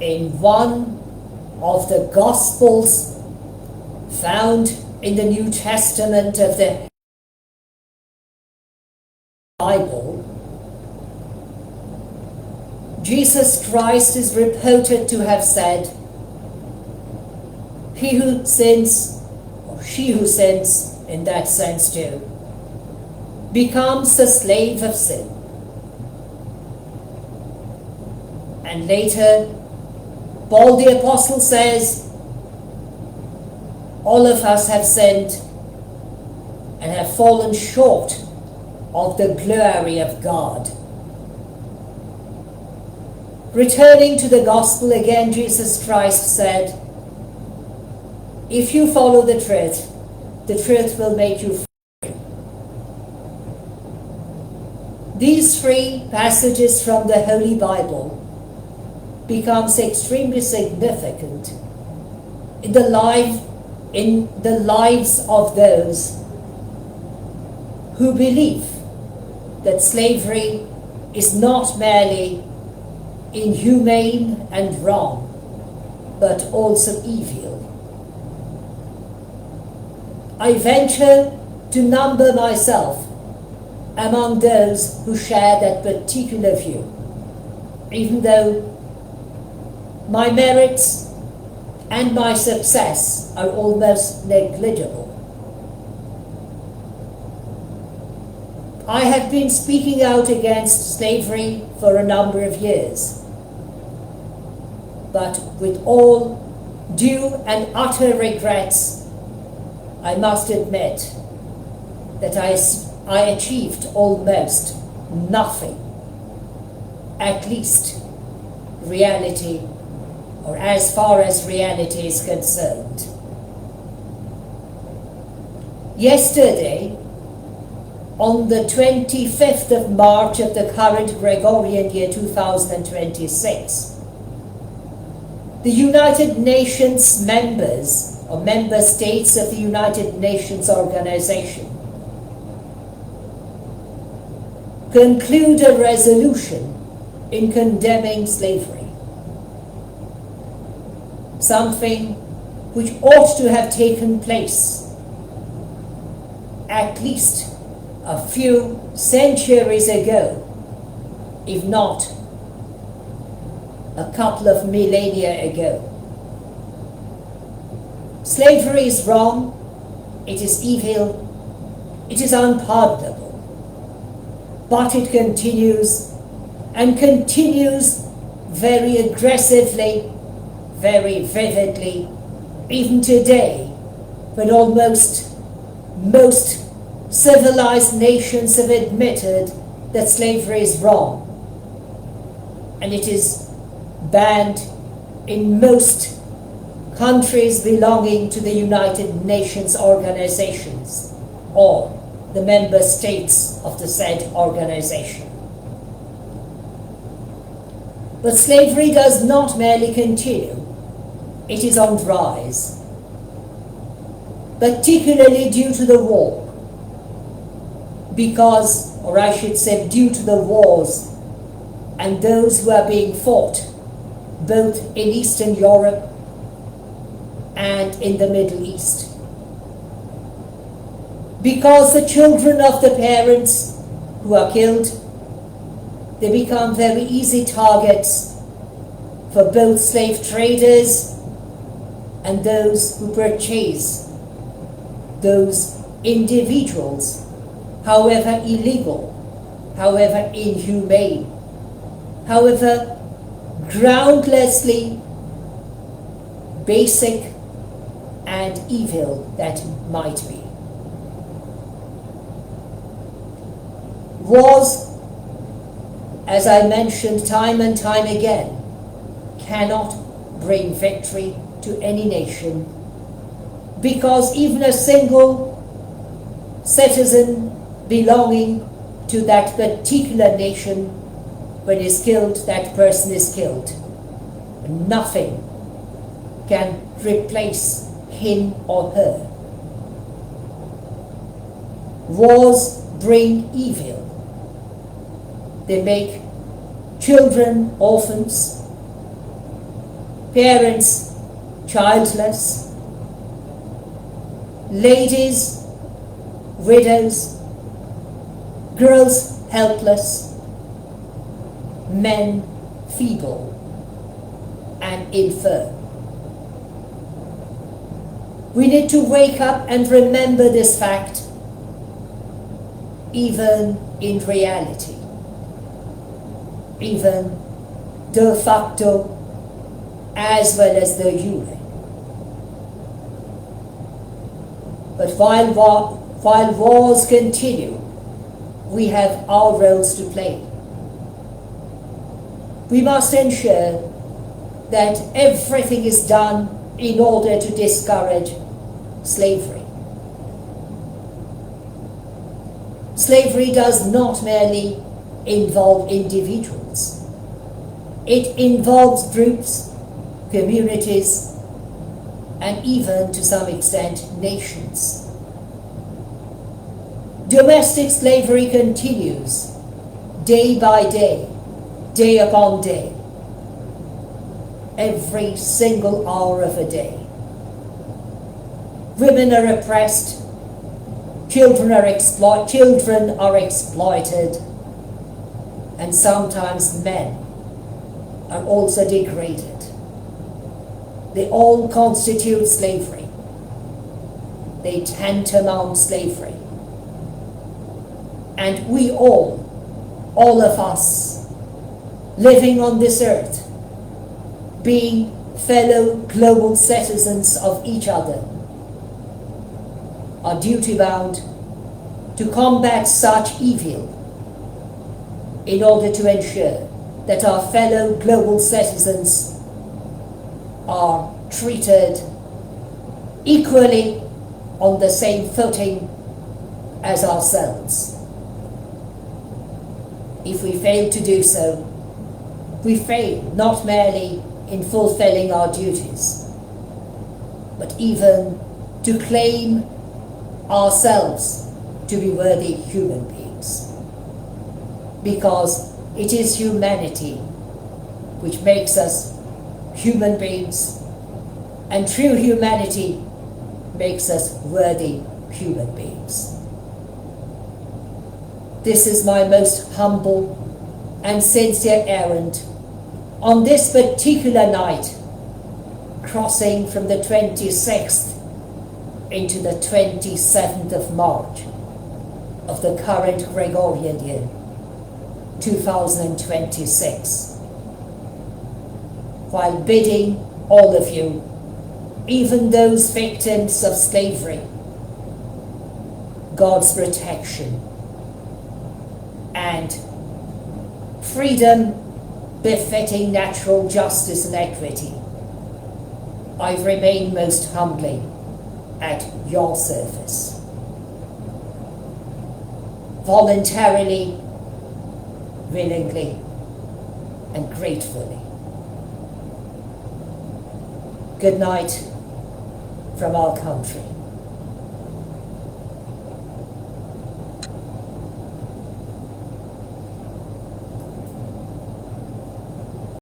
in one of the Gospels found in the New Testament of the Bible, Jesus Christ is reported to have said, "He who sins, or she who sins in that sense too, becomes the slave of sin." And later, Paul the Apostle says, all of us have sinned and have fallen short of the glory of God. Returning to the gospel again, Jesus Christ said, "If you follow the truth will make you free." These three passages from the Holy Bible becomes extremely significant in the lives of those who believe that slavery is not merely inhumane and wrong, but also evil. I venture to number myself among those who share that particular view, even though my merits and my success are almost negligible. I have been speaking out against slavery for a number of years, but with all due and utter regrets, I must admit that I achieved almost nothing, at least reality, or as far as reality is concerned. Yesterday, on the 25th of March of the current Gregorian year 2026, the United Nations members, or member states of the United Nations Organization, conclude a resolution in condemning slavery. Something which ought to have taken place at least a few centuries ago, if not a couple of millennia ago. Slavery is wrong, it is evil, it is unpardonable, but it continues and continues very aggressively, very vividly, even today, when most civilized nations have admitted that slavery is wrong, and it is banned in most countries belonging to the United Nations organizations or the member states of the said organization. But slavery does not merely continue, it is on the rise, particularly due to the war. Because, or I should say, due to the wars and those who are being fought both in Eastern Europe and in the Middle East. Because the children of the parents who are killed, they become very easy targets for both slave traders and those who purchase those individuals, however illegal, however inhumane, however groundlessly basic and evil that might be. Wars, as I mentioned time and time again, cannot bring victory to any nation, because even a single citizen belonging to that particular nation, when is killed, that person is killed. Nothing can replace him or her. Wars bring evil. They make children orphans. parents childless, ladies widows, girls helpless, men feeble and infirm. We need to wake up and remember this fact, even in reality, even de facto as well as de jure. But while wars continue, we have our roles to play. We must ensure that everything is done in order to discourage slavery. Slavery does not merely involve individuals. It involves groups, communities, and even, to some extent, nations. Domestic slavery continues day by day, day upon day, every single hour of a day. Women are oppressed, children are exploited, and sometimes men are also degraded. They all constitute slavery. They tantamount slavery. And we all of us, living on this earth, being fellow global citizens of each other, are duty-bound to combat such evil in order to ensure that our fellow global citizens are treated equally on the same footing as ourselves. If we fail to do so, we fail not merely in fulfilling our duties, but even to claim ourselves to be worthy human beings. Because it is humanity which makes us human beings, and true humanity makes us worthy human beings. This is my most humble and sincere errand on this particular night, crossing from the 26th into the 27th of March of the current Gregorian year, 2026, while bidding all of you, even those victims of slavery, God's protection and freedom befitting natural justice and equity. I remain most humbly at your service, voluntarily, willingly, and gratefully. Good night from our country.